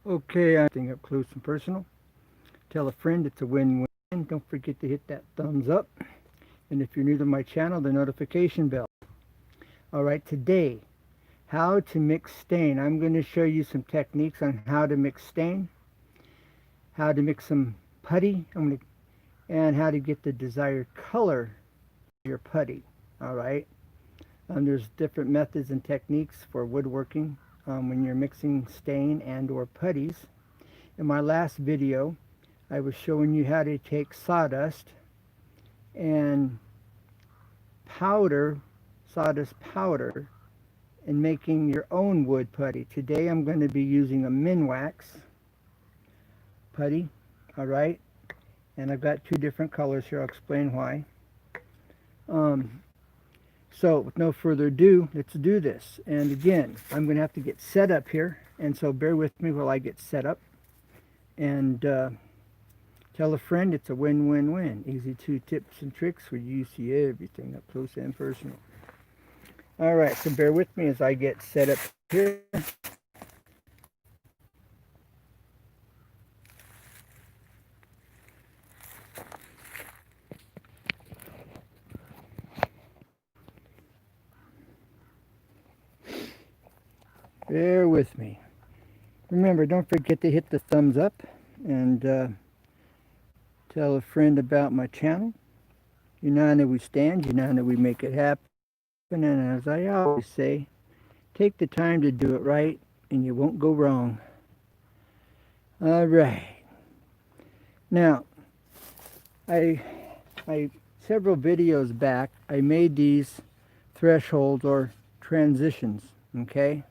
Okay, I'm up close and personal. Tell a friend it's a win-win. Don't forget to hit that thumbs up. And if you're new to my channel, the notification bell. Alright, today, how to mix stain. I'm going to show you some techniques on how to mix stain, how to mix some putty, and how to get the desired color of your putty. Alright, there's different methods and techniques for woodworking when you're mixing stain and or putties. In my last video, I was showing you how to take sawdust and sawdust powder, and making your own wood putty. Today I'm going to be using a Minwax putty, alright, and I've got two different colors here. I'll explain why. So with no further ado, let's do this. And again, I'm going to have to get set up here, and so bear with me while I get set up. And tell a friend it's a win-win-win. Easy 2 tips and tricks where you see everything up close and personal. Alright, so bear with me as I get set up here. Bear with me. Remember, don't forget to hit the thumbs up and tell a friend about my channel. United we stand, united we make it happen. And as I always say, take the time to do it right and you won't go wrong. Alright. Now, several videos back, I made these thresholds or transitions, okay?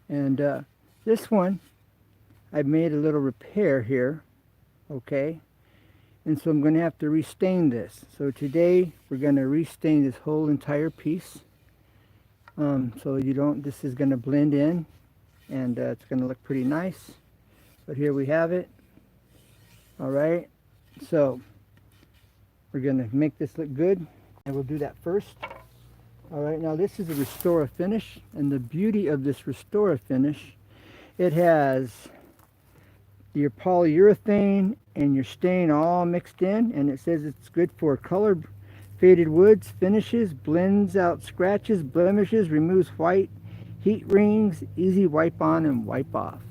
And this one, I've made a little repair here, okay? And so I'm going to have to restain this. So today we're going to restain this whole entire piece. So this is going to blend in, and it's going to look pretty nice. But here we have it. Alright, so we're going to make this look good, and we'll do that first. Alright, now this is a Restore finish, and the beauty of this Restore finish, it has your polyurethane and your stain all mixed in, and it says it's good for color faded woods, finishes, blends out scratches, blemishes, removes white, heat rings, easy wipe on and wipe off.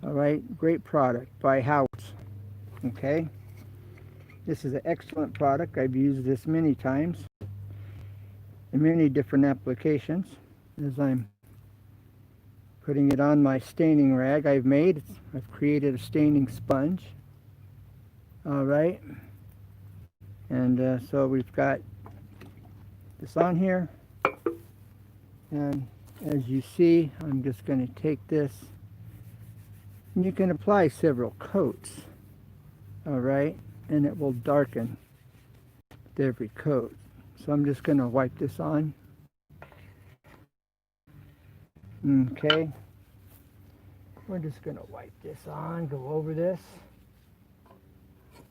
Alright, great product by Howard's. Okay, this is an excellent product. I've used this many times in many different applications. As I'm putting it on my staining rag I've created a staining sponge. Alright, and so we've got this on here, and as you see, I'm just going to take this, and you can apply several coats, alright, and it will darken with every coat. So I'm just going to wipe this on. Okay, we're just going to wipe this on, go over this.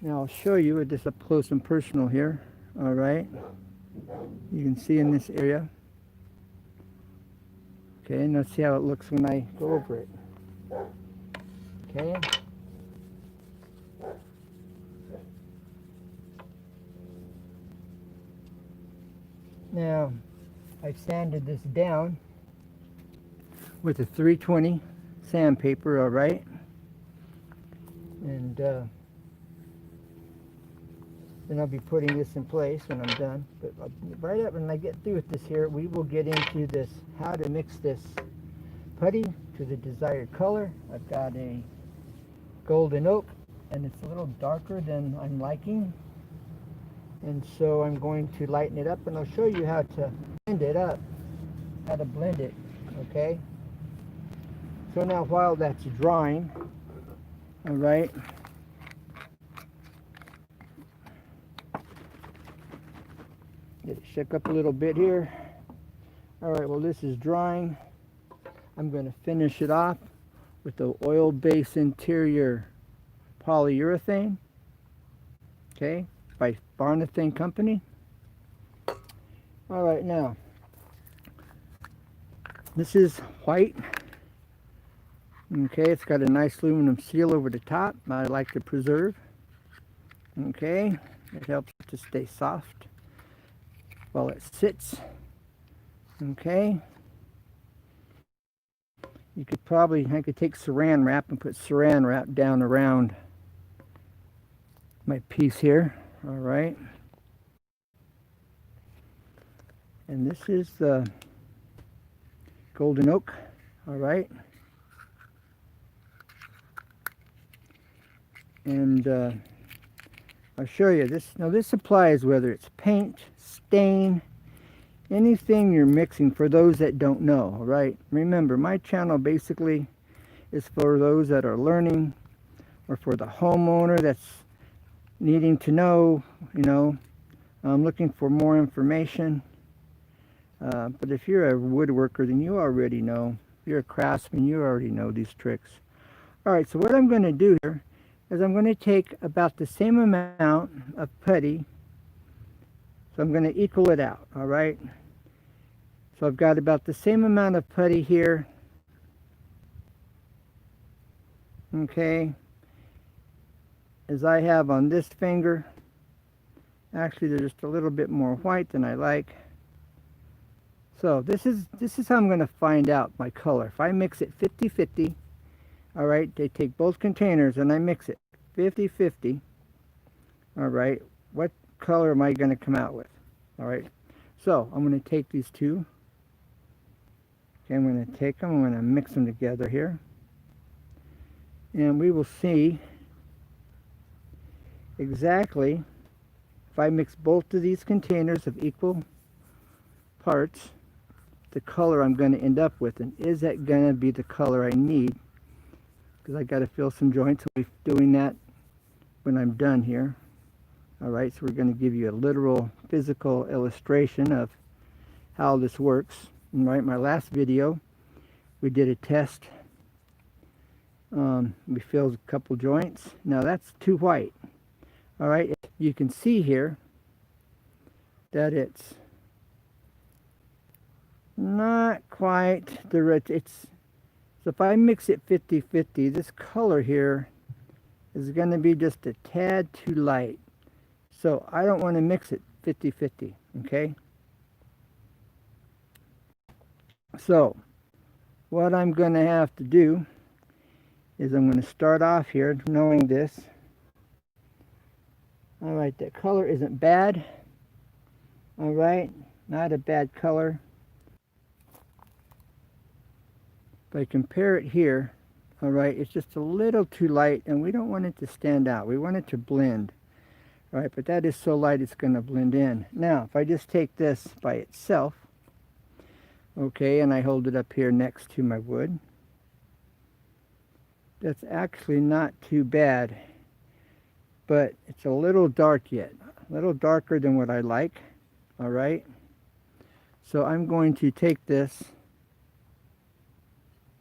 Now I'll show you it just up close and personal here. Alright, you can see in this area. Okay, and let's see how it looks when I go over it. Okay. Now, I've sanded this down with a 320 sandpaper, alright? And then I'll be putting this in place when I'm done. But right up when I get through with this here, we will get into this, how to mix this putty to the desired color. I've got a golden oak, and it's a little darker than I'm liking. And so I'm going to lighten it up, and I'll show you how to blend it up, how to blend it, okay? So now while that's drying, all right, get it shook up a little bit here. All right, well, this is drying. I'm going to finish it off with the oil-based interior polyurethane, okay, by Barnathane Company. All right, now this is white Okay, it's got a nice aluminum seal over the top. I like to preserve. Okay, it helps it to stay soft while it sits. Okay, you could probably, I could take saran wrap and put saran wrap down around my piece here. All right, and this is the golden oak. All right, and I'll show you this. Now this applies whether it's paint, stain, anything you're mixing, for those that don't know. All right, remember, my channel basically is for those that are learning, or for the homeowner that's needing to know, you know, I'm looking for more information. But if you're a woodworker, then you already know. If you're a craftsman, you already know these tricks. All right, so what I'm going to do here is I'm going to take about the same amount of putty. So I'm going to equal it out, all right? So I've got about the same amount of putty here. Okay, as I have on this finger. Actually, there's just a little bit more white than I like. So this is how I'm going to find out my color. If I mix it 50-50, all right, they take both containers and I mix it 50-50, all right, what color am I going to come out with? All right, so I'm going to take these two. Okay, I'm going to take them, I'm going to mix them together here. And we will see exactly, if I mix both of these containers of equal parts, the color I'm going to end up with. And is that going to be the color I need? Because I got to fill some joints. I'll be doing that when I'm done here. All right, so we're going to give you a literal physical illustration of how this works. All right, my last video, we did a test. We filled a couple joints. Now that's too white. All right, you can see here that it's not quite the red. So if I mix it 50-50, this color here is going to be just a tad too light. So I don't want to mix it 50-50, okay? So what I'm going to have to do is I'm going to start off here knowing this. All right, that color isn't bad. All right, not a bad color. If I compare it here, all right, it's just a little too light, and we don't want it to stand out. We want it to blend. All right, but that is so light it's going to blend in. Now, if I just take this by itself, okay, and I hold it up here next to my wood, that's actually not too bad, but it's a little dark yet, a little darker than what I like. All right, so I'm going to take this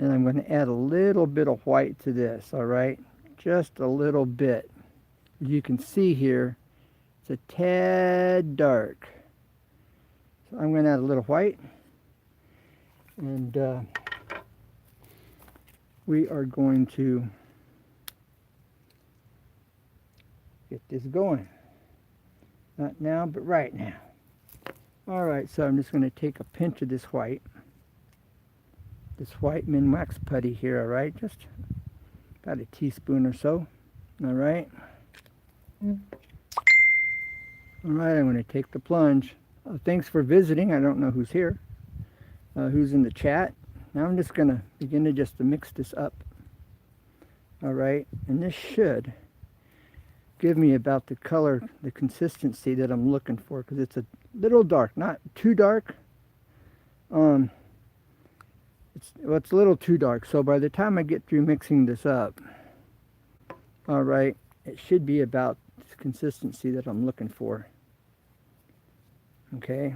and I'm going to add a little bit of white to this. All right, just a little bit. You can see here it's a tad dark, so I'm going to add a little white, and we are going to get this going. Not now, but right now. All right, so I'm just going to take a pinch of this white Min-Wax putty here, all right? Just about a teaspoon or so, all right? All right, I'm going to take the plunge. Thanks for visiting. I don't know who's here, who's in the chat. Now I'm just going to begin to mix this up, all right? And this should give me about the color, the consistency that I'm looking for, because it's a little dark, not too dark. It's a little too dark, so by the time I get through mixing this up, all right, it should be about the consistency that I'm looking for. Okay,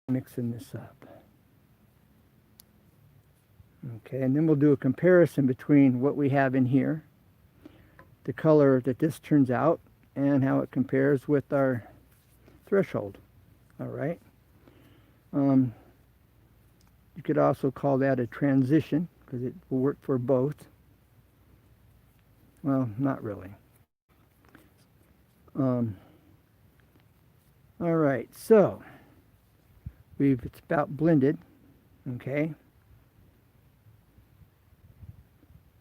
mixing this up. Okay, and then we'll do a comparison between what we have in here, the color that this turns out, and how it compares with our threshold. All right. You could also call that a transition, because it will work for both. Well, not really. All right, so it's about blended, okay?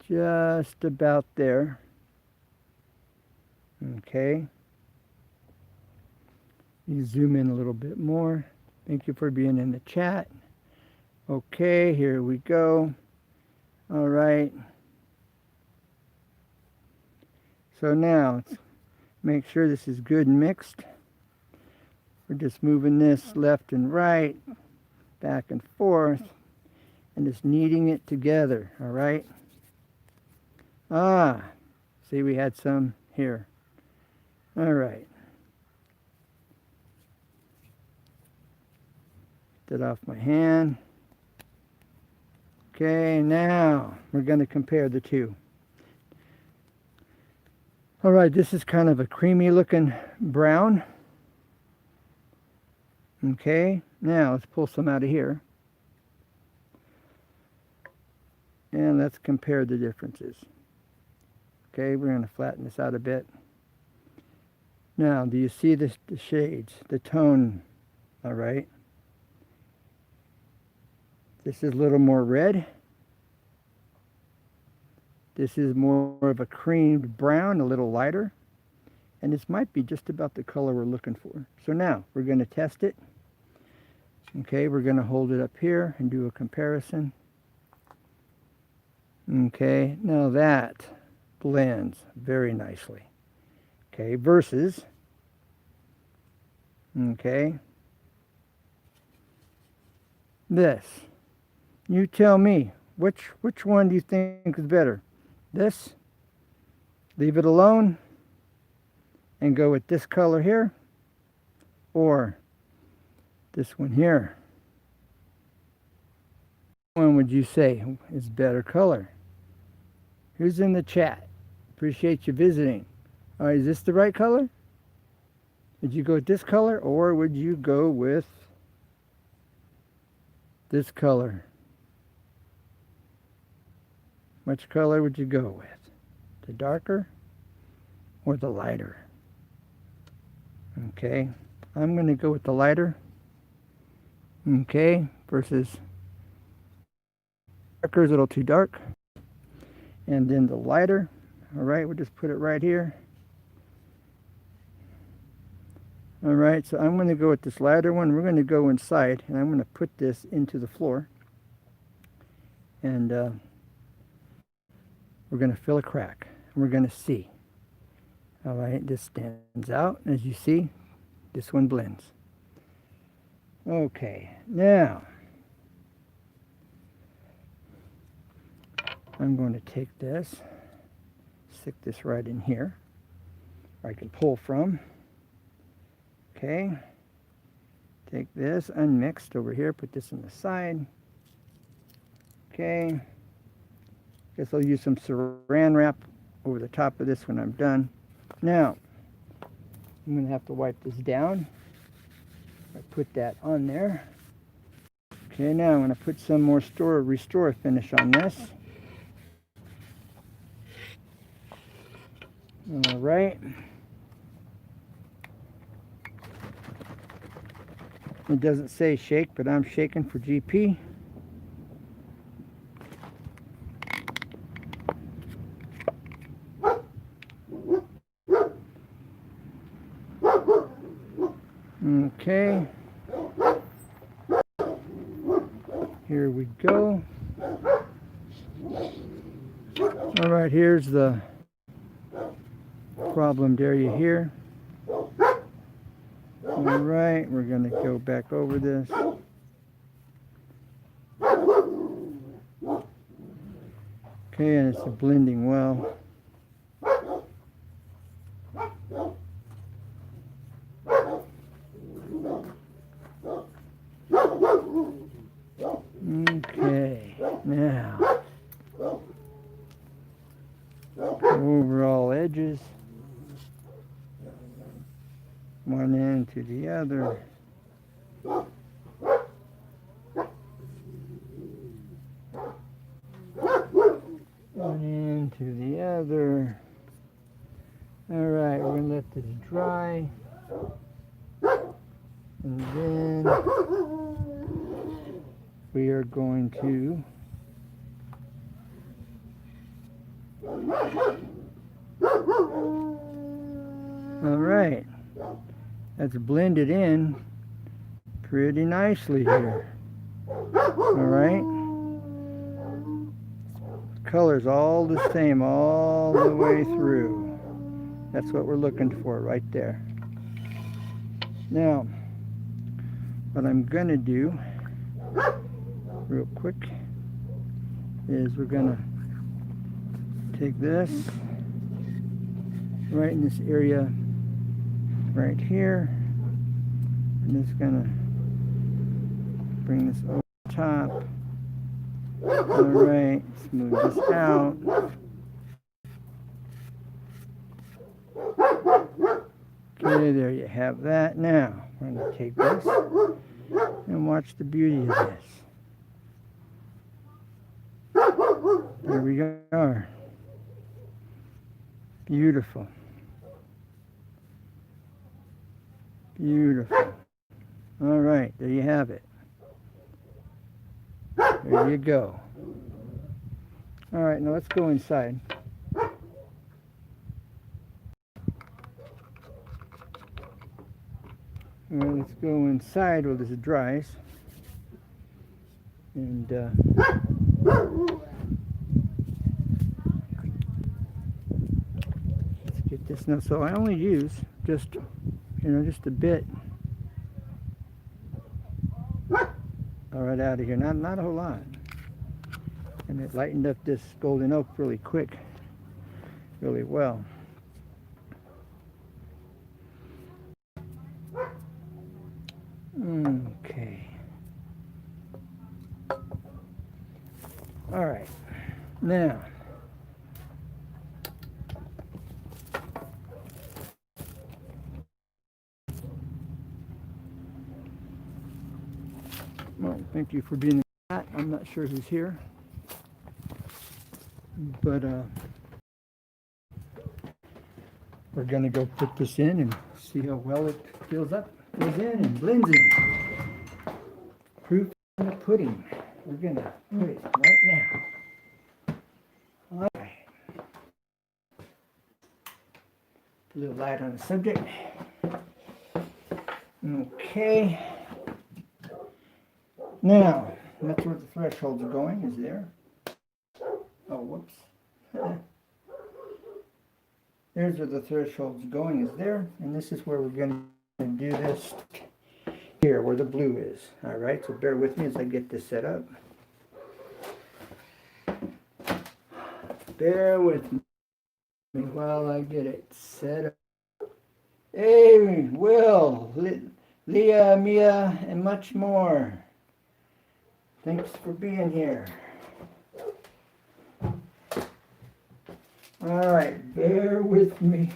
Just about there, okay? You zoom in a little bit more. Thank you for being in the chat. Okay, here we go. All right. So now, let's make sure this is good and mixed. We're just moving this left and right, back and forth, and just kneading it together, all right? See, we had some here. All right. Get that off my hand. Okay, now we're going to compare the two. All right, this is kind of a creamy looking brown. Okay, now let's pull some out of here. And let's compare the differences. Okay, we're going to flatten this out a bit. Now, do you see the shades, the tone? All right. This is a little more red. This is more of a creamed brown, a little lighter. And this might be just about the color we're looking for. So now, we're going to test it. Okay, we're going to hold it up here and do a comparison. Okay, now that blends very nicely. Okay, versus, okay, this. You tell me, which one do you think is better? This, leave it alone and go with this color here, or this one here? Which one would you say is better color? Who's in the chat? Appreciate you visiting. All right, is this the right color? Would you go with this color, or would you go with this color? Which color would you go with? The darker or the lighter? Okay, I'm going to go with the lighter. Okay, versus darker is a little too dark. And then the lighter. All right, we'll just put it right here. All right, so I'm going to go with this lighter one. We're going to go inside, and I'm going to put this into the floor. And we're going to fill a crack. And we're going to see. All right, this stands out. As you see, this one blends. Okay, now I'm going to take this, stick this right in here, where I can pull from. Okay, take this unmixed over here, put this on the side. Okay, guess I'll use some saran wrap over the top of this when I'm done. Now, I'm going to have to wipe this down. I put that on there. Okay, now I'm going to put some more restore finish on this. All right. It doesn't say shake, but I'm shaking for GP. Okay. Here we go. All right, here's the problem area here. All right, we're going to go back over this. Okay, and it's blending well. Okay, now over all edges, one end to the other. this dry. And then we are going to all right, that's blended in pretty nicely here. All right, color's all the same all the way through. That's what we're looking for right there. Now, what I'm gonna do real quick is we're gonna take this right in this area right here, and it's gonna bring this over the top. All right, smooth this out. Okay, there you have that. Now I'm going to take this and watch the beauty of this. There we are. Beautiful. Beautiful. All right, there you have it. There you go. All right, now let's go inside. All right, let's go inside while this dries. And let's get this now. So I only use just a bit. All right, out of here. Not a whole lot. And it lightened up this golden oak really quick, really well. Okay. All right. Now, well, thank you for being in that. I'm not sure who's here, but we're gonna go put this in and see how well it fills up, goes in and blends in. Proof in the pudding. We're gonna put it right now. All right. A little light on the subject. Okay. Now, that's where the thresholds are going, is there. Oh, whoops. There's where the threshold's going, is there. And this is where we're going to do this here, where the blue is. All right, so bear with me as I get this set up. Bear with me while I get it set up. Hey, Will, Leah, Mia, and much more. Thanks for being here. All right, bear with me.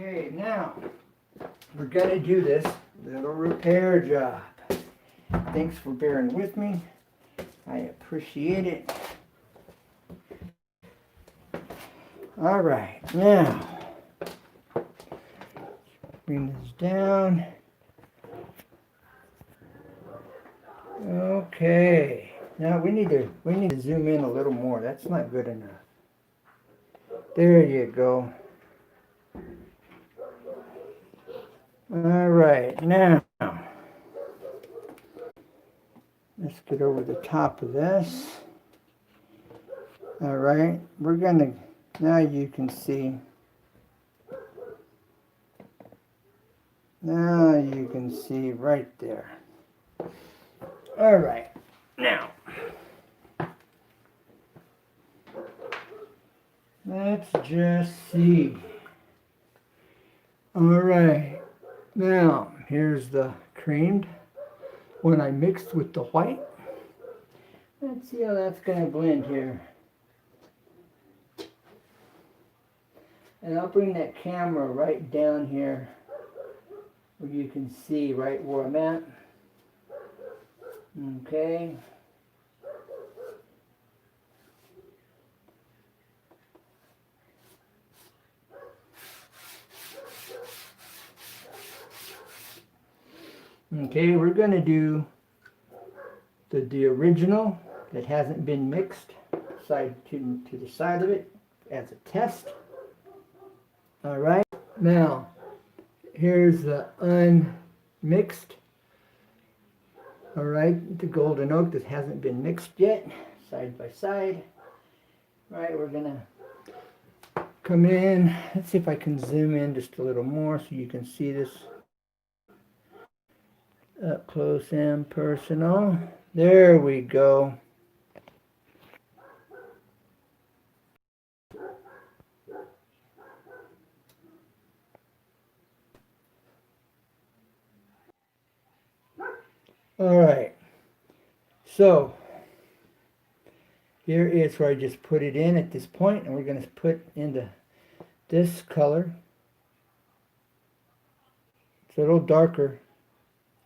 Okay, now we're going to do this little repair job. Thanks for bearing with me. I appreciate it. All right, now bring this down. Okay, now we need to zoom in a little more. That's not good enough. There you go. All right, now let's get over the top of this. All right, we're gonna, now you can see. Now you can see right there. All right, now let's just see. All right. Now, here's the creamed. When I mixed with the white, Let's see how that's going to blend here. And I'll bring that camera right down here where you can see right where I'm at. Okay. Okay, we're going to do the original that hasn't been mixed side to the side of it as a test. All right, now here's the unmixed. All right, the golden oak that hasn't been mixed yet, side by side. All right, we're gonna come in. Let's see if I can zoom in just a little more so you can see this up close and personal. There we go. All right, so here is where I just put it in at this point, and we're going to put into this color. It's a little darker.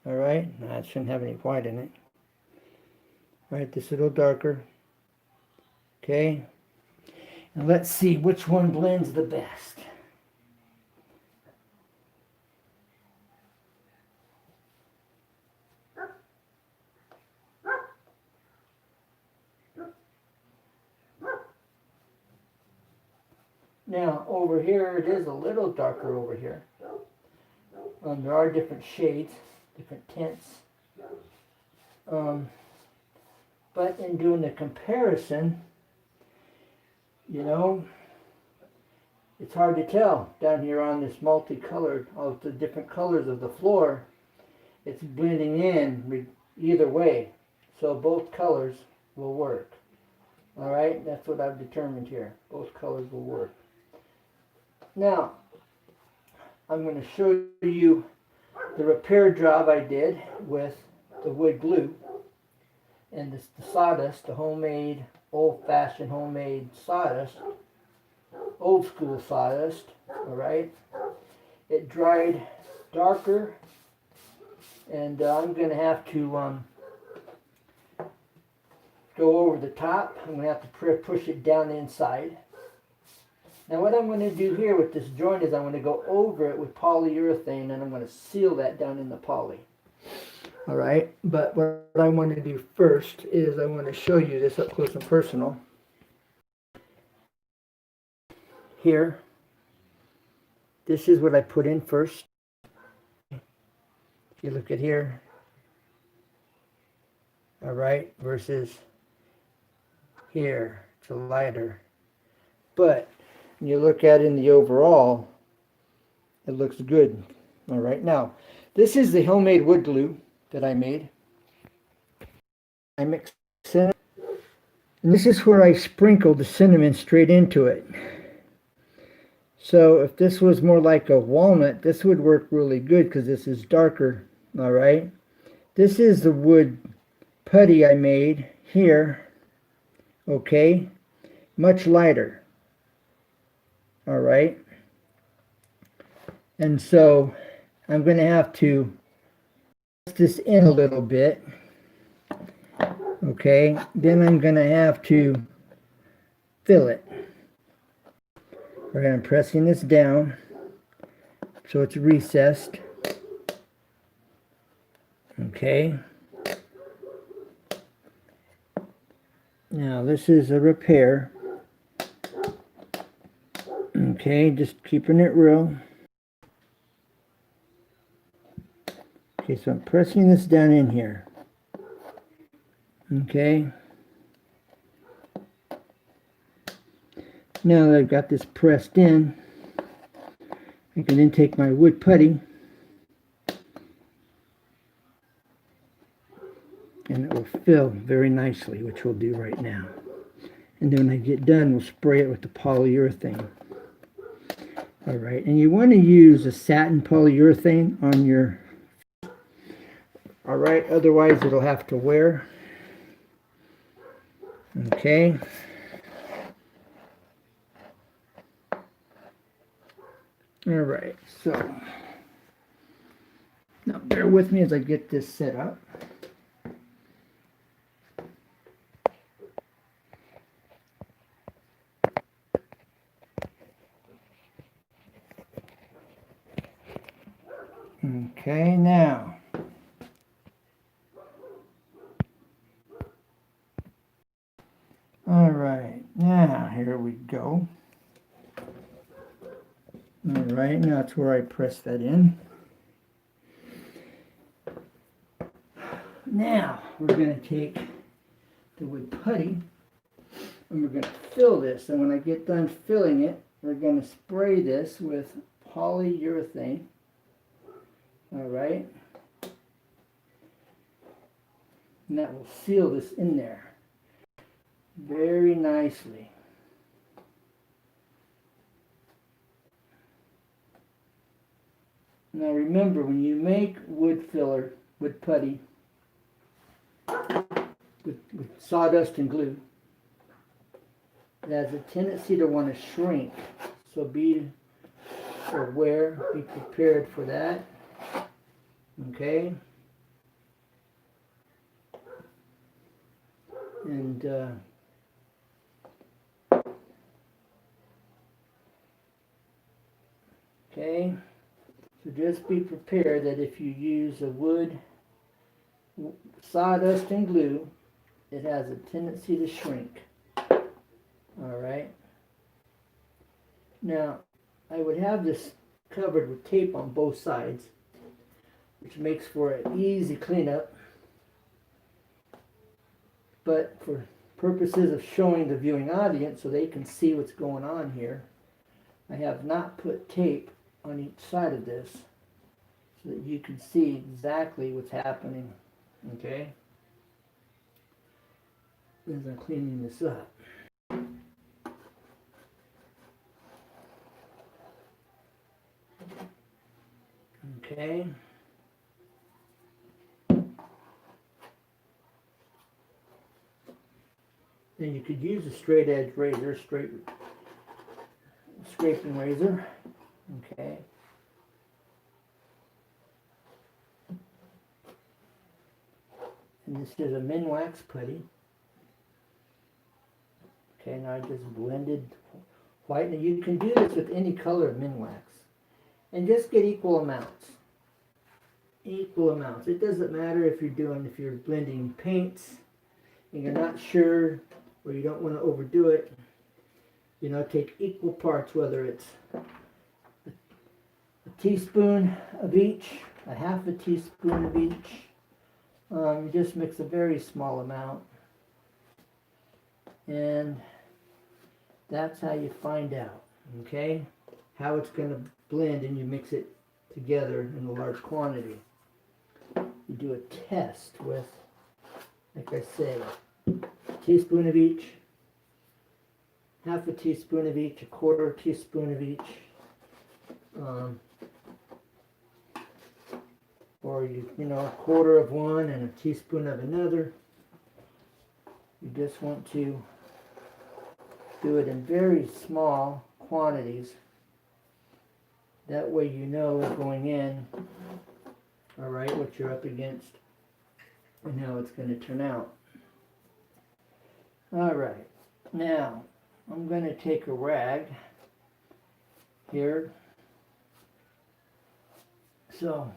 All right, nah, it shouldn't have any white in it. All right, this a little darker. Okay, and let's see which one blends the best. Now, over here, it is a little darker over here. There are different shades, different tints. But in doing the comparison, you know, it's hard to tell. Down here on this multicolored, all the different colors of the floor, it's blending in either way. So both colors will work. All right, that's what I've determined here. Both colors will work. Now, I'm going to show you the repair job I did with the wood glue and the sawdust, the homemade, old-fashioned homemade sawdust, old school sawdust, all right? It dried darker, and I'm going to have to go over the top. I'm going to have to push it down inside. Now what I'm going to do here with this joint is I'm going to go over it with polyurethane, and I'm going to seal that down in the poly. All right, but what I want to do first is I want to show you this up close and personal. Here, this is what I put in first. If you look at here, all right, versus here, it's a lighter. But when you look at it in the overall, it looks good. All right, now, this is the homemade wood glue that I made. I mixed it, and this is where I sprinkled the cinnamon straight into it. So if this was more like a walnut, this would work really good because this is darker. All right, this is the wood putty I made here. Okay, much lighter. All right, and so I'm going to have to press this in a little bit. Okay, then I'm going to have to fill it. All right, I'm pressing this down so it's recessed. Okay. Now this is a repair. Okay, just keeping it real. Okay, so I'm pressing this down in here. Okay. Now that I've got this pressed in, I can then take my wood putty and it will fill very nicely, which we'll do right now. And then when I get done, we'll spray it with the polyurethane. All right, and you want to use a satin polyurethane on your, all right, otherwise it'll have to wear. Okay. All right, so now bear with me as I get this set up. Okay, now all right, now here we go. All right, now that's where I press that in. Now we're going to take the wood putty and we're going to fill this. And when I get done filling it, we're going to spray this with polyurethane. All right. And that will seal this in there very nicely. Now remember, when you make wood filler, wood putty, with sawdust and glue, it has a tendency to want to shrink. So be aware, be prepared for that. Okay? And okay, so just be prepared that if you use a wood sawdust and glue, it has a tendency to shrink. All right. Now, I would have this covered with tape on both sides, which makes for an easy cleanup. But for purposes of showing the viewing audience so they can see what's going on here, I have not put tape on each side of this so that you can see exactly what's happening. Okay? As I'm cleaning this up. Okay. Then you could use a straight edge razor, scraping razor. Okay. And this is a Minwax putty. Okay, now I just blended white. And you can do this with any color of Minwax. And just get equal amounts. Equal amounts. It doesn't matter if you're blending paints and you're not sure or you don't want to overdo it. You know, take equal parts, whether it's a teaspoon of each, a half a teaspoon of each. You just mix a very small amount. And that's how you find out, okay, how it's going to blend, and you mix it together in a large quantity. You do a test with, like I say, a teaspoon of each, half a teaspoon of each, a quarter teaspoon of each, or you know, a quarter of one and a teaspoon of another. You just want to do it in very small quantities. That way you know going in, all right, what you're up against and how it's going to turn out. All right, now I'm going to take a rag here. So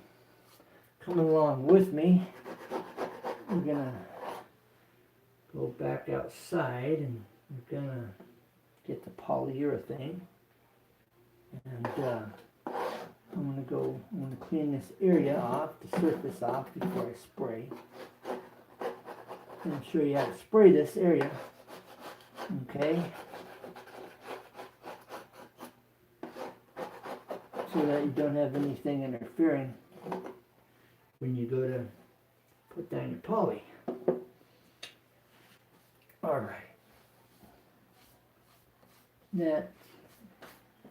come along with me. We're going to go back outside and we're going to get the polyurethane. And I'm going to clean this area off, the surface off before I spray. And I'll show you how to spray this area. Okay. So that you don't have anything interfering when you go to put down your poly. Alright. That's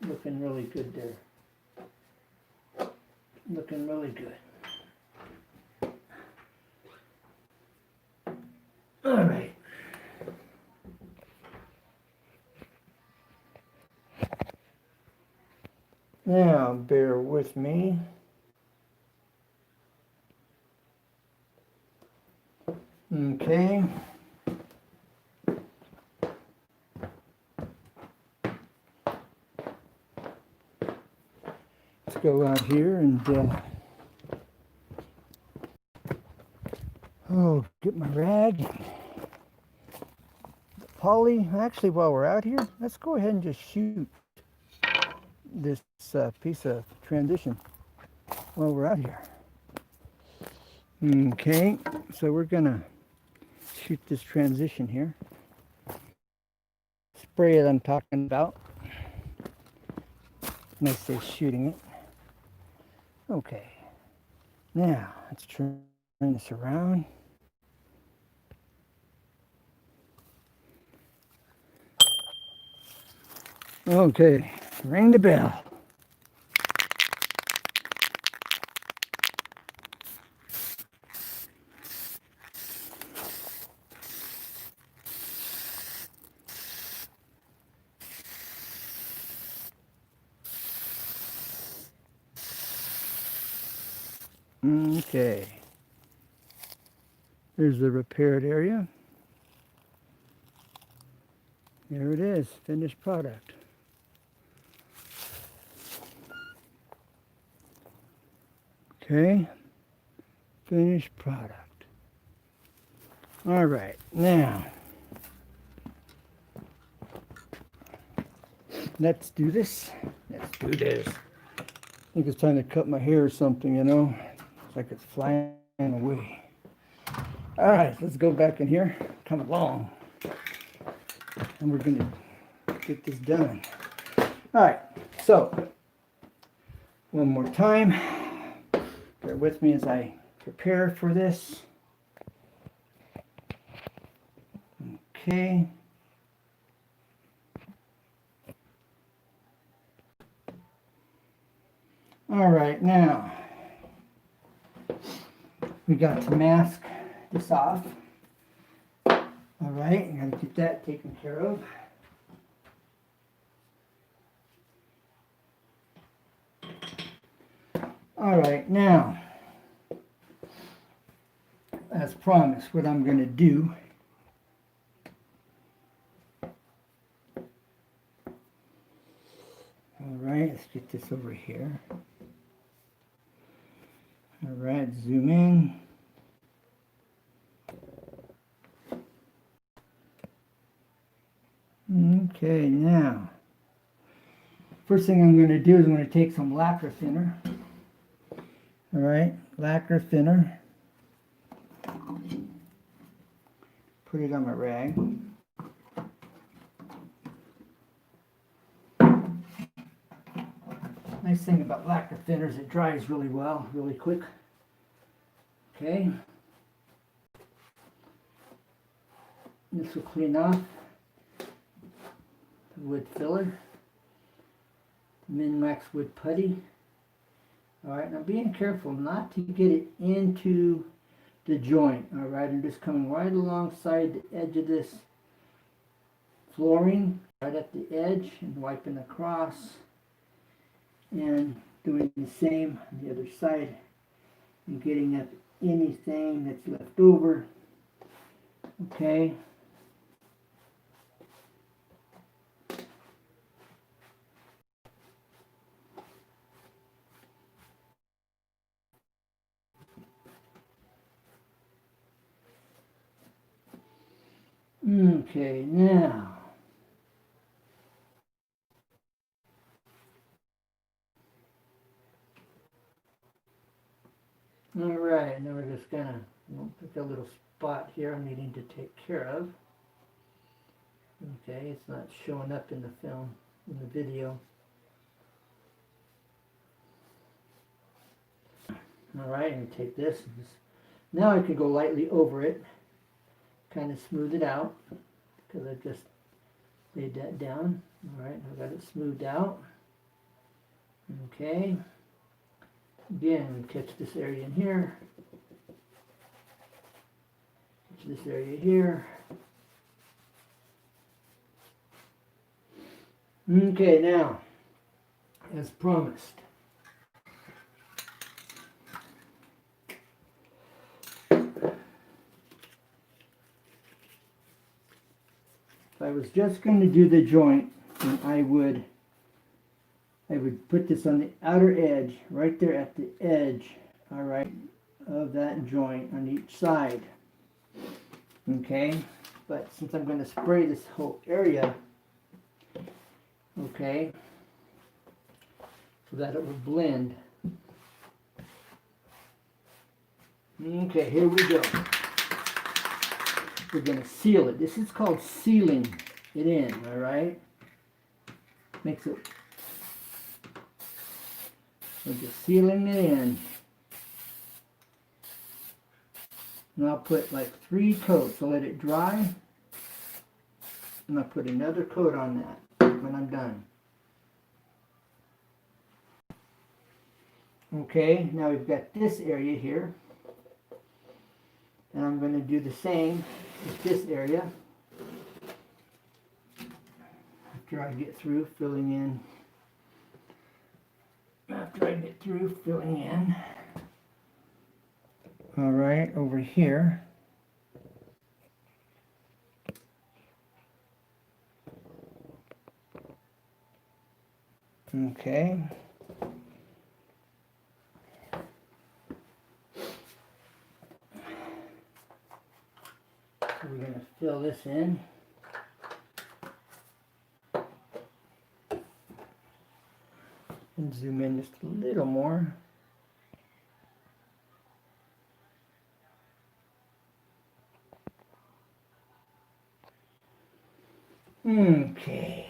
looking really good there. Looking really good. Alright. Now, bear with me. Okay. Let's go out here and get my rag. The poly. Actually, while we're out here, let's go ahead and just shoot this piece of transition while we're out here. Okay, so we're gonna shoot this transition here. Spray it I'm talking about. And I say shooting it. Okay, now let's turn this around. Okay, ring the bell. Okay, there's the repaired area. There it is, finished product. Okay, finished product. All right, now let's do this. Let's do this. I think it's time to cut my hair or something, you know. It's like it's flying away. All right, let's go back in here. Come along. And we're going to get this done. All right, so one more time. Bear with me as I prepare for this. Okay. All right, now we got to mask this off. All right, I gotta get that taken care of. All right, now, as promised, what I'm gonna do all right, let's get this over here. All right, zoom in. Okay, now, first thing I'm going to do is I'm going to take some lacquer thinner. All right, lacquer thinner. Put it on my rag. Nice thing about lacquer thinner is it dries really well, really quick. Okay. This will clean off the wood filler. Min-wax wood putty. Alright, now being careful not to get it into the joint. Alright, I'm just coming right alongside the edge of this flooring, right at the edge, and wiping across. And doing the same on the other side. And getting up anything that's left over. Okay. Okay, now. Alright, now we're just gonna pick a little spot here I'm needing to take care of. Okay, it's not showing up in the film, in the video. Alright, and take this. Now I can go lightly over it, kind of smooth it out, because I just laid that down. Alright, I got it smoothed out. Okay. Again, catch this area in here. Catch this area here. Okay, now, as promised. If I was just going to do the joint, then I would put this on the outer edge, right there at the edge, all right, of that joint on each side. Okay, but since I'm going to spray this whole area, okay, so that it will blend. Okay, here we go. We're going to seal it. This is called sealing it in, all right? Makes it, we're just sealing it in. And I'll put like 3 coats. I'll let it dry. And I'll put another coat on that when I'm done. Okay, now we've got this area here. And I'm going to do the same with this area. After I get through filling in. All right, over here. Okay. So we're going to fill this in. And zoom in just a little more. Okay.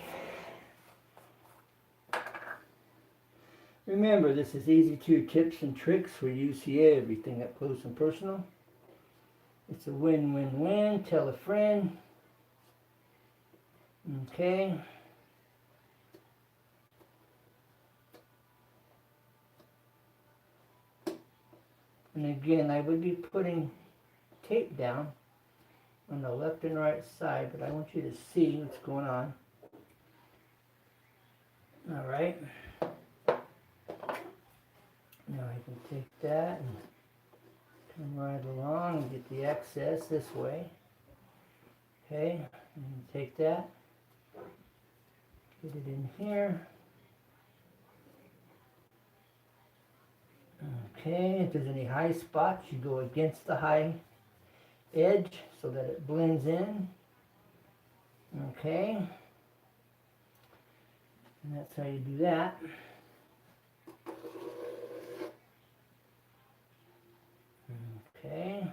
Remember, this is Easy 2 Tips and Tricks for UCA, everything up close and personal. It's a win-win-win. Tell a friend. Okay. And again, I would be putting tape down on the left and right side, but I want you to see what's going on. All right. Now I can take that and come right along and get the excess this way. Okay, and take that, get it in here. Okay, if there's any high spots, you go against the high edge so that it blends in. Okay, and that's how you do that. Okay.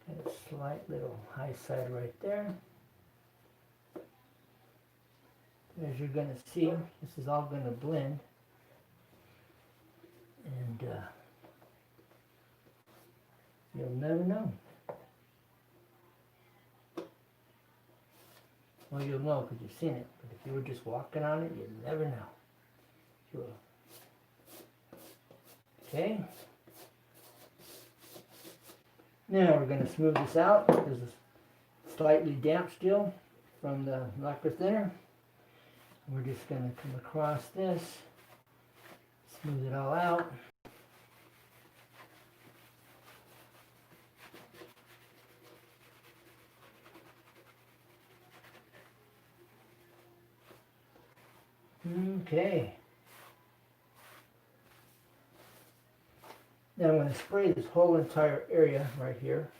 Got a slight little high side right there. As you're going to see, this is all going to blend. And you'll never know. Well, you'll know because you've seen it. But if you were just walking on it, you'd never know. Sure. Okay. Now we're going to smooth this out because it's slightly damp still from the lacquer thinner. We're just going to come across this, smooth it all out. Okay. Now I'm going to spray this whole entire area right here.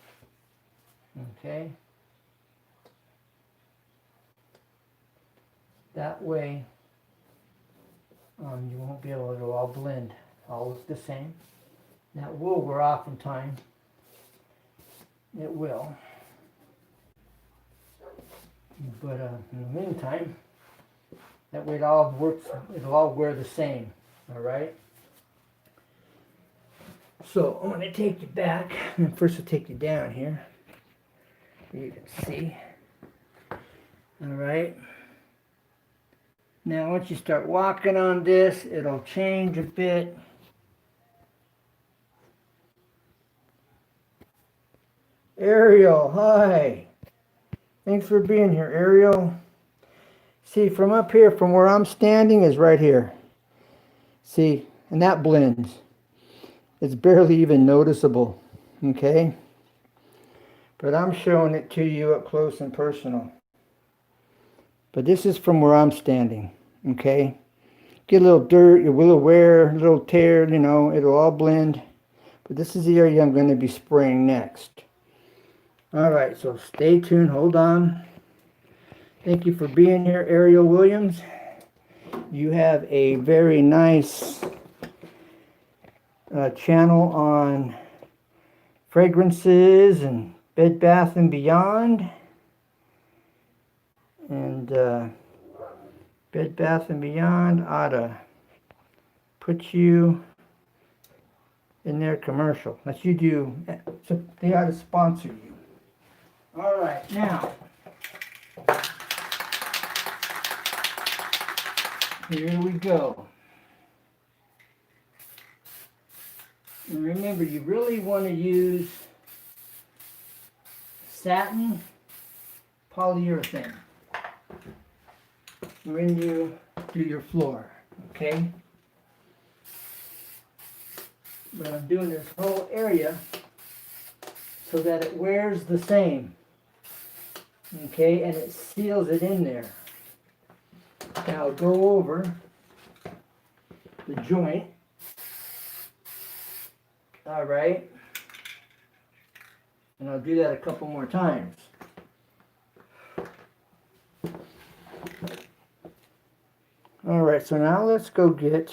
Okay. That way you won't be able to all blend. All look the same. That will wear off in time. It will. But in the meantime, that way it all works, it'll all wear the same. Alright? So I'm going to take you back, and first I'll take you down here, so you can see. Alright. Now once you start walking on this, it'll change a bit. Ariel, hi. Thanks for being here, Ariel. See, from up here, from where I'm standing is right here. See, and that blends. It's barely even noticeable, okay? But I'm showing it to you up close and personal. But this is from where I'm standing, okay? Get a little dirt, a little wear, a little tear, you know, it'll all blend. But this is the area I'm going to be spraying next. All right, so stay tuned, hold on. Thank you for being here, Ariel Williams. You have a very nice channel on fragrances and Bed Bath & Beyond. And Bed Bath & Beyond ought to put you in their commercial. That's you do. So they ought to sponsor you. All right, now. Here we go. And remember, you really want to use satin polyurethane when you do your floor, okay? But I'm doing this whole area so that it wears the same, okay? And it seals it in there. Now I'll go over the joint. All right. And I'll do that a couple more times. All right, so now let's go get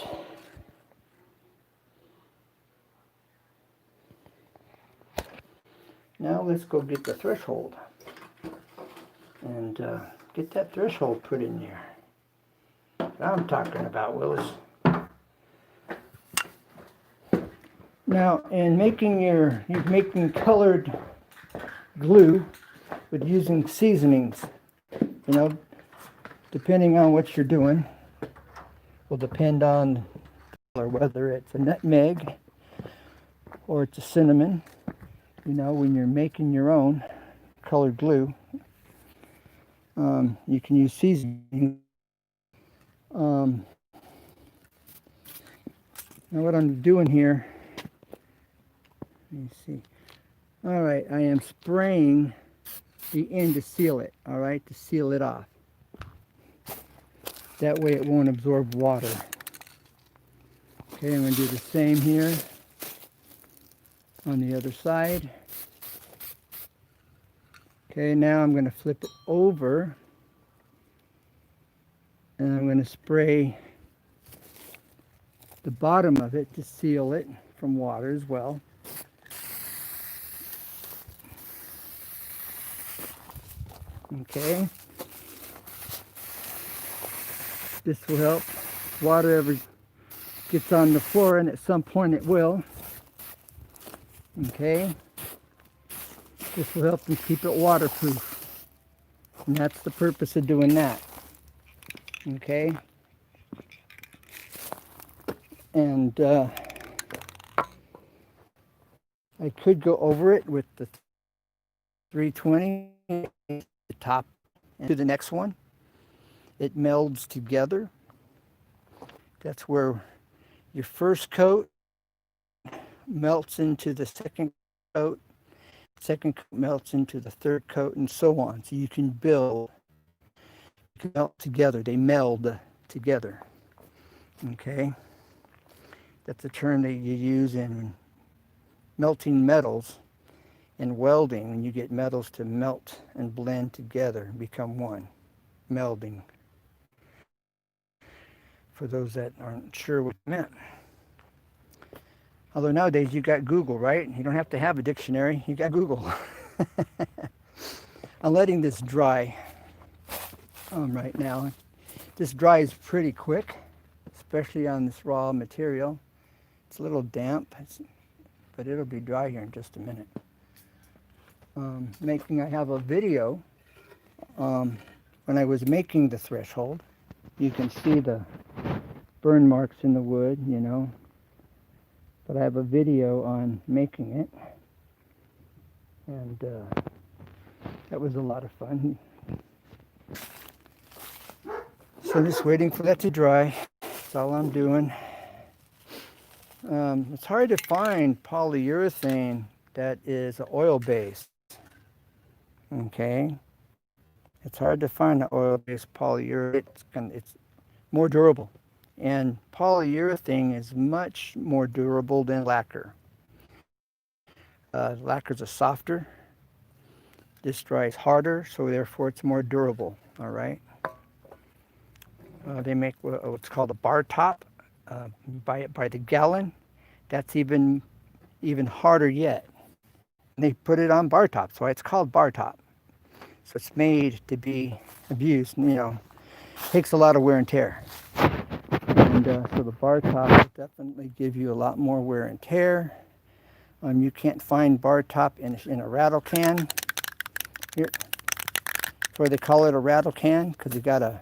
the threshold and get that threshold put in there. I'm talking about, Willis. Now, in making colored glue with using seasonings, you know, depending on what you're doing, will depend on or whether it's a nutmeg or it's a cinnamon. You know, when you're making your own colored glue, you can use seasoning. Now what I'm doing here, let me see. All right, I am spraying the end to seal it, all right, to seal it off. That way it won't absorb water. Okay, I'm going to do the same here on the other side. Okay, now I'm going to flip it over and I'm going to spray the bottom of it to seal it from water as well. Okay. This will help. Water ever gets on the floor, and at some point it will. Okay. This will help them keep it waterproof. And that's the purpose of doing that. Okay. And I could go over it with the 320, the top to the next one. It melds together. That's where your first coat melts into the second coat melts into the third coat, and so on. So you can melt together. They meld together. Okay? That's a term that you use in melting metals and welding, when you get metals to melt and blend together and become one. Melding. For those that aren't sure what it meant. Although nowadays you got Google, right? You don't have to have a dictionary, you got Google. I'm letting this dry right now. This dries pretty quick, especially on this raw material. It's a little damp, but it'll be dry here in just a minute. I have a video when I was making the threshold. You can see the burn marks in the wood, you know. But I have a video on making it. And That was a lot of fun. So I'm just waiting for that to dry. That's all I'm doing. It's hard to find polyurethane that is oil-based. Okay, it's hard to find an oil-based polyurethane. It's more durable, and polyurethane is much more durable than lacquer. Lacquers are softer. This dries harder, so therefore it's more durable. All right. They make what's called a bar top. You buy it by the gallon. That's even harder yet. And they put it on bar top, so it's called bar top. So it's made to be abused. You know, takes a lot of wear and tear. And so the bar top will definitely give you a lot more wear and tear. You can't find bar top in a rattle can. Here, that's why they call it a rattle can, because you got a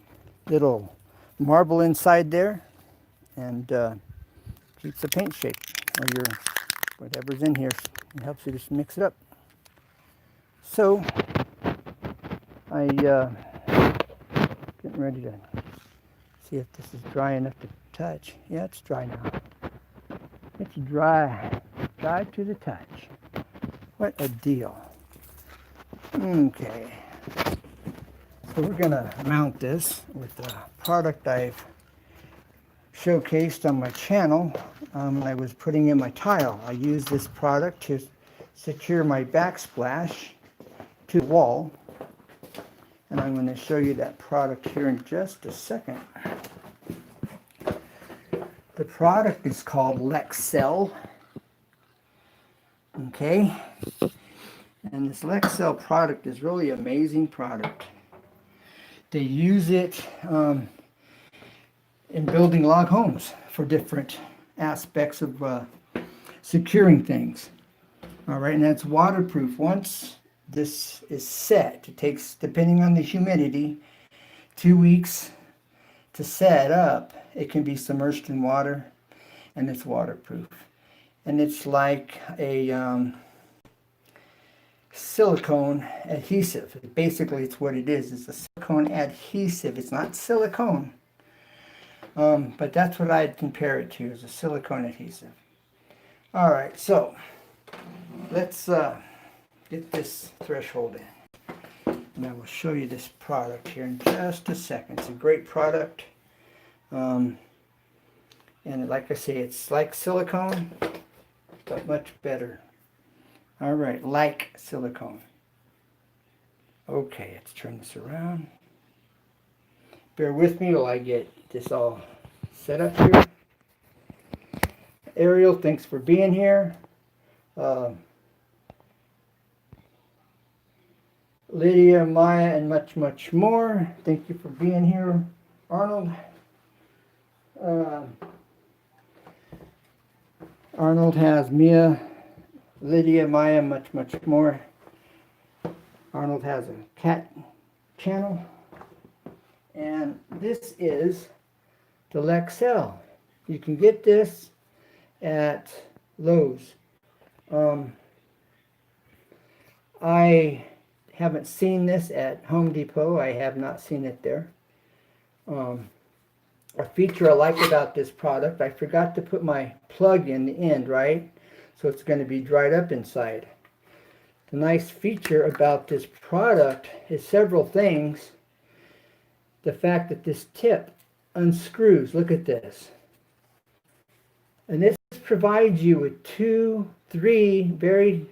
little marble inside there, and keeps the paint shape, or your whatever's in here. It helps you just mix it up. So I getting ready to see if this is dry enough to touch. Yeah, it's dry now. It's dry to the touch. What a deal. Okay, so we're gonna mount this with the product I've showcased on my channel. When I was putting in my tile, I used this product to secure my backsplash to the wall, and I'm going to show you that product here in just a second. The product is called Lexcel. Okay, and this Lexcel product is really an amazing product. They use it in building log homes for different aspects of securing things. All right, and that's waterproof. Once this is set, it takes, depending on the humidity, 2 weeks to set up. It can be submerged in water, and it's waterproof. And it's like a silicone adhesive. Basically, it's what it is. It's a silicone adhesive. It's not silicone. But that's what I'd compare it to, as a silicone adhesive. All right, so let's get this threshold in. And I will show you this product here in just a second. It's a great product. And like I say, it's like silicone, but much better. All right, like silicone. Okay, let's turn this around. Bear with me while I get this all set up here. Ariel, thanks for being here. Lydia, Maya, and much more. Thank you for being here. Arnold. Arnold has Mia, Lydia, Maya, much more. Arnold has a cat channel. And this is the Lexcel. You can get this at Lowe's. I haven't seen this at Home Depot. I have not seen it there. A feature I like about this product, I forgot to put my plug in the end, right? So it's going to be dried up inside. The nice feature about this product is several things. The fact that this tip unscrews, look at this. And this provides you with 3 very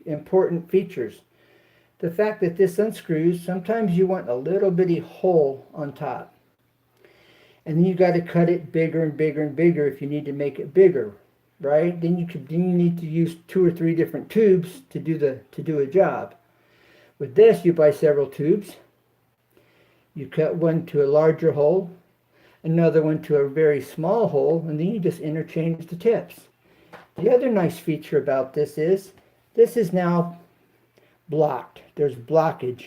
important features. The fact that this unscrews, sometimes you want a little bitty hole on top. And then you got to cut it bigger and bigger and bigger if you need to make it bigger, right? Then you need to use 2 or 3 different tubes to do a job. With this, you buy several tubes. You cut one to a larger hole, another one to a very small hole, and then you just interchange the tips. The other nice feature about this is now blocked. There's blockage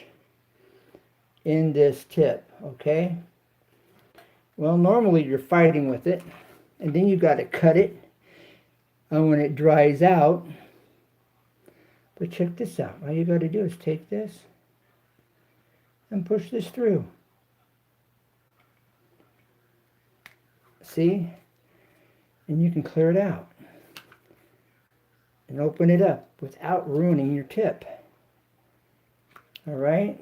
in this tip, okay? Well, normally you're fighting with it, and then you got to cut it when it dries out. But check this out. All you got to do is take this, and push this through. See? And you can clear it out and open it up without ruining your tip. Alright?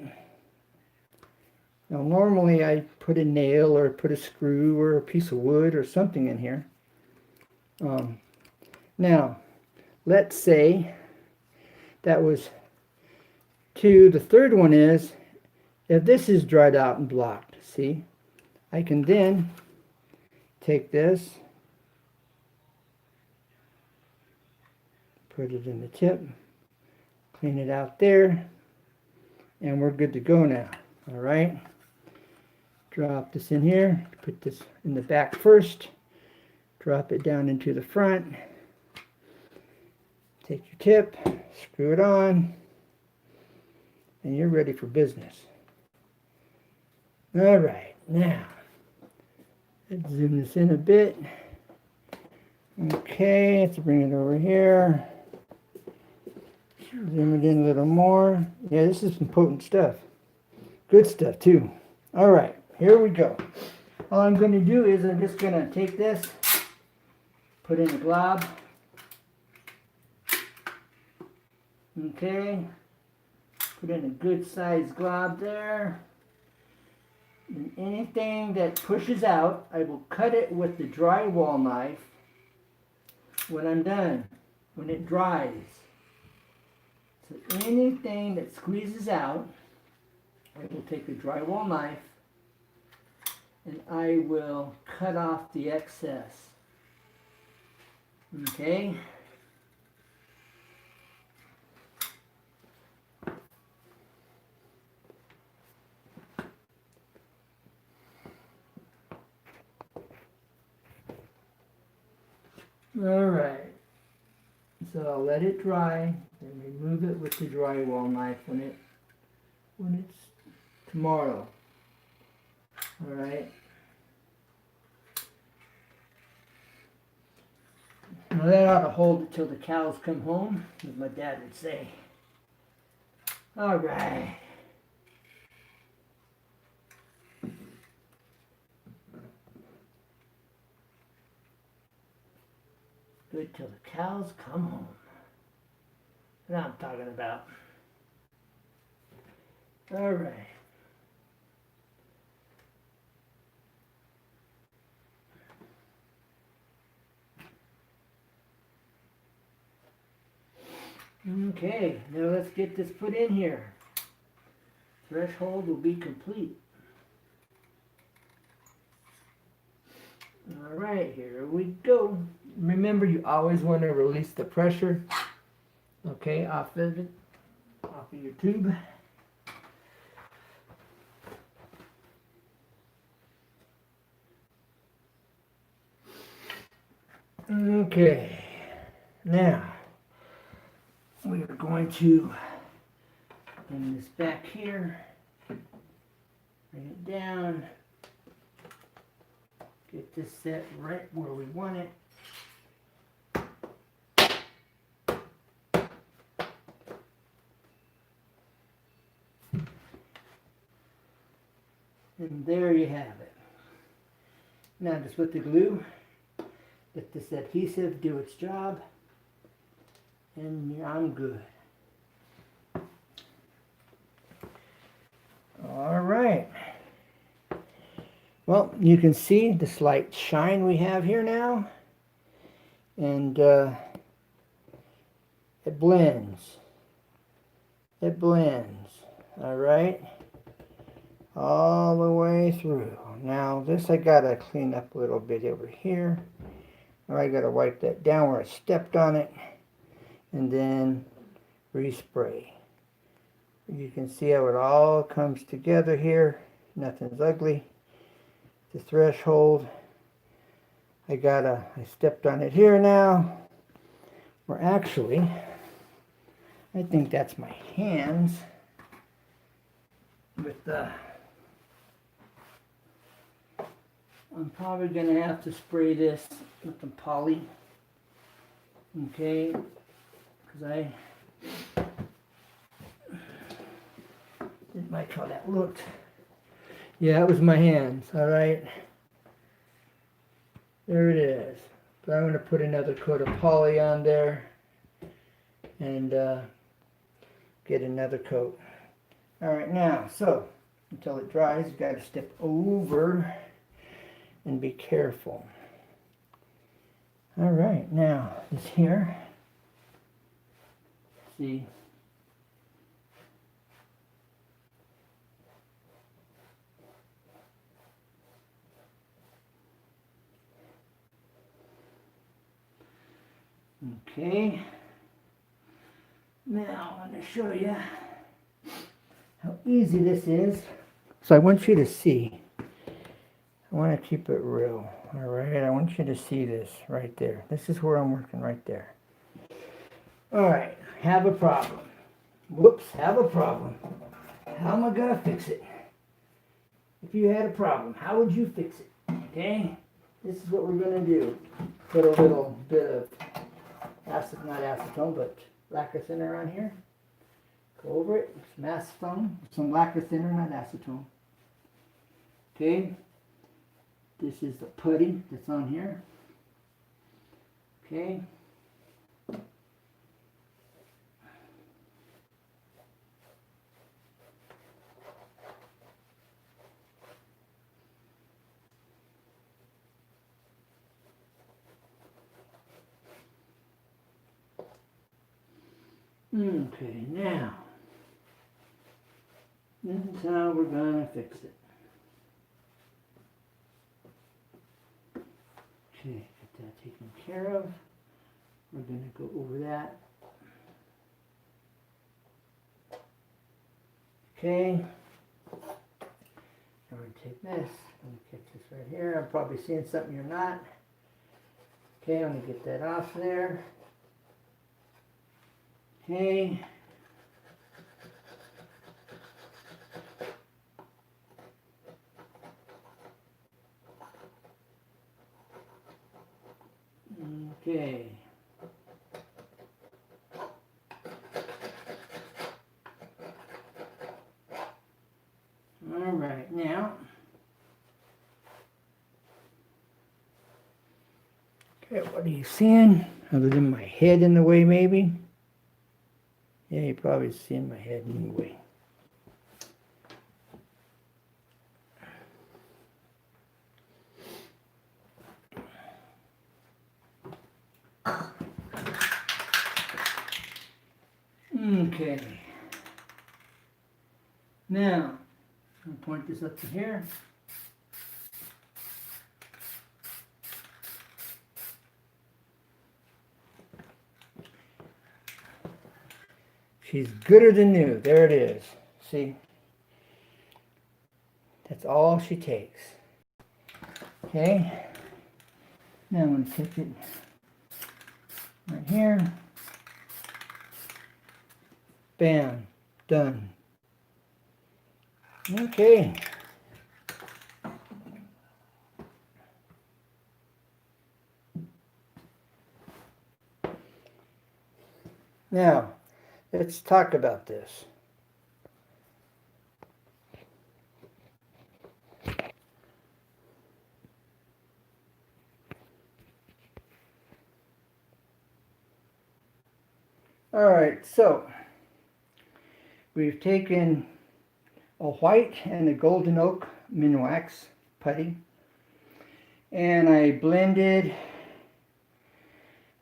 Now normally I put a nail or put a screw or a piece of wood or something in here. Now, let's say that was 2. The third one is, if this is dried out and blocked, see, I can then take this, put it in the tip, clean it out there, and we're good to go now. All right. Drop this in here, put this in the back first, drop it down into the front, take your tip, screw it on, and you're ready for business. All right, now, let's zoom this in a bit. Okay, let's bring it over here. Zoom it in a little more. Yeah, this is some potent stuff. Good stuff, too. All right, here we go. All I'm going to do is I'm just going to take this, put in a glob. Okay, put in a good sized glob there. And anything that pushes out, I will cut it with the drywall knife when I'm done, when it dries. So anything that squeezes out, I will take a drywall knife and I will cut off the excess. Okay? Alright, so I'll let it dry and remove it with the drywall knife when it's tomorrow. Alright. Now that ought to hold it till the cows come home, as my dad would say. Alright. Good till the cows come home. That's what I'm talking about. All right. Okay, now let's get this put in here. Threshold will be complete. All right, here we go. Remember, you always want to release the pressure, okay, off of it, off of your tube. Okay, now we are going to bring this back here, bring it down, get this set right where we want it. And there you have it. Now just with the glue, let this adhesive do its job, and I'm good. All right. Well, you can see the slight shine we have here now, and it blends. It blends. All right. All the way through. Now this I gotta clean up a little bit over here. Or I gotta wipe that down where I stepped on it, and then respray. You can see how it all comes together here. Nothing's ugly. The threshold, I stepped on it here now. Or actually, I think that's my hands with the. I'm probably going to have to spray this with some poly, okay, because didn't like how that looked. Yeah, it was my hands, alright. There it is. But I'm going to put another coat of poly on there and get another coat. Alright, now, so until it dries, you've got to step over and be careful. Alright, now this here, see, okay, now I'm going to show you how easy this is. So I want you to see, I want to keep it real, alright, I want you to see this right there. This is where I'm working right there. Alright, have a problem. Whoops, have a problem. How am I going to fix it? If you had a problem, how would you fix it? Okay, this is what we're going to do. Put a little bit of not acetone, but lacquer thinner on here. Go over it, some acetone, some lacquer thinner, not acetone. Okay, this is the putty that's on here. Okay. Okay, now, this is how we're going to fix it. Okay, get that taken care of. We're going to go over that. Okay, I'm going to take this, I'm going to catch this right here. I'm probably seeing something you're not. Okay, I'm going to get that off there. Okay. Okay. All right, now. Okay, what are you seeing? Other than my head in the way, maybe? Yeah, you're probably seeing my head anyway. Okay. Now, I'm going to point this up to here. She's gooder than new. There it is. See? That's all she takes. Okay? Now I'm going to take it right here. Bam. Done. Okay. Now, let's talk about this. All right, so we've taken a white and a golden oak minwax putty, and I blended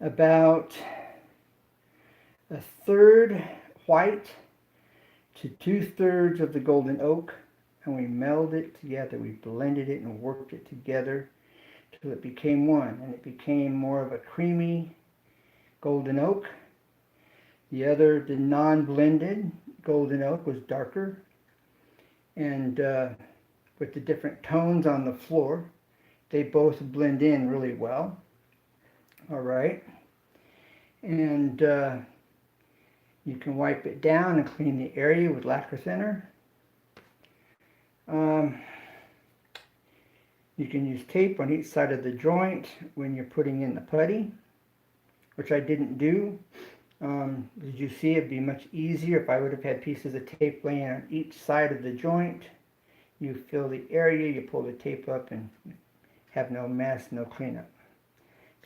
about a third white to 2/3 of the golden oak, and we melded it together. We blended it and worked it together till it became one, and it became more of a creamy golden oak. The non-blended golden oak was darker, and with the different tones on the floor, they both blend in really well. All right, and you can wipe it down and clean the area with lacquer thinner. You can use tape on each side of the joint when you're putting in the putty, which I didn't do. Did you see it'd be much easier if I would have had pieces of tape laying on each side of the joint? You fill the area, you pull the tape up, and have no mess, no cleanup.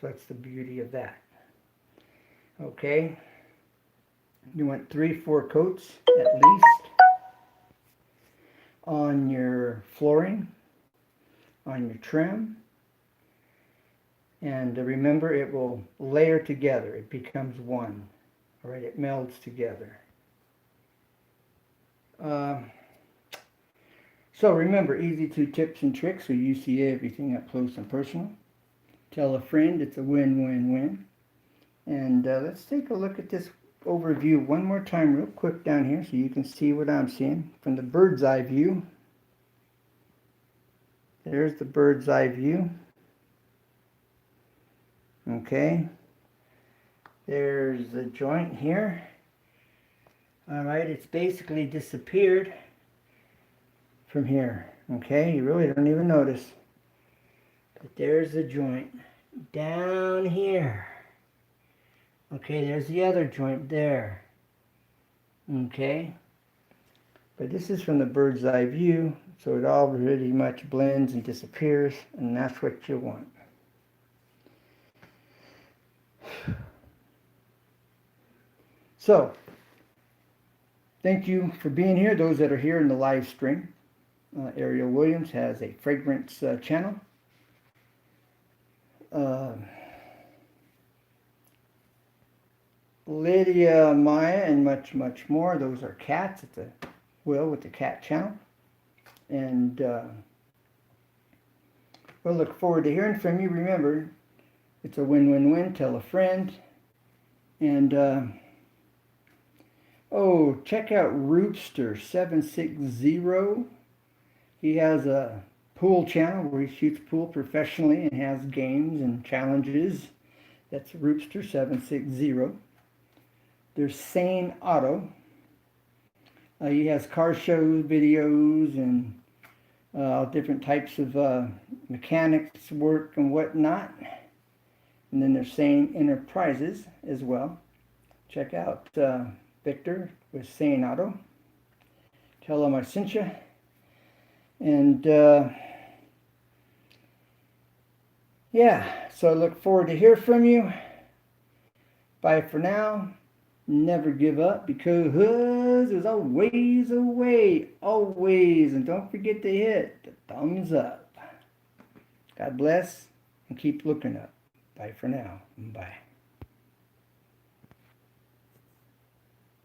So that's the beauty of that. Okay, you want 3-4 coats at least on your flooring, on your trim, and remember, it will layer together. It becomes one. All right, it melds together. So remember, easy 2 tips and tricks so you see everything up close and personal. Tell a friend, it's a win-win-win. And let's take a look at this overview one more time real quick down here so you can see what I'm seeing from the bird's eye view. There's the bird's eye view. Okay. There's the joint here. Alright, it's basically disappeared from here. Okay, you really don't even notice. But there's the joint down here. Okay, there's the other joint there. Okay. But this is from the bird's eye view, so it all pretty much blends and disappears, and that's what you want. So, thank you for being here, those that are here in the live stream. Ariel Williams has a fragrance channel. Lydia, Maya, and much, much more. Those are cats. It's a Will with the cat channel. And we'll look forward to hearing from you. Remember, it's a win-win-win. Tell a friend. And oh, check out Roopster760. He has a pool channel where he shoots pool professionally and has games and challenges. That's Roopster760. There's Sane Auto. He has car shows, videos, and different types of mechanics work and whatnot. And then there's Sane Enterprises as well. Check out Victor with Sane Auto. Tell him I sent you. And yeah, so I look forward to hear from you. Bye for now. Never give up, because there's always a way, always. And don't forget to hit the thumbs up. God bless, and keep looking up. Bye for now. Bye.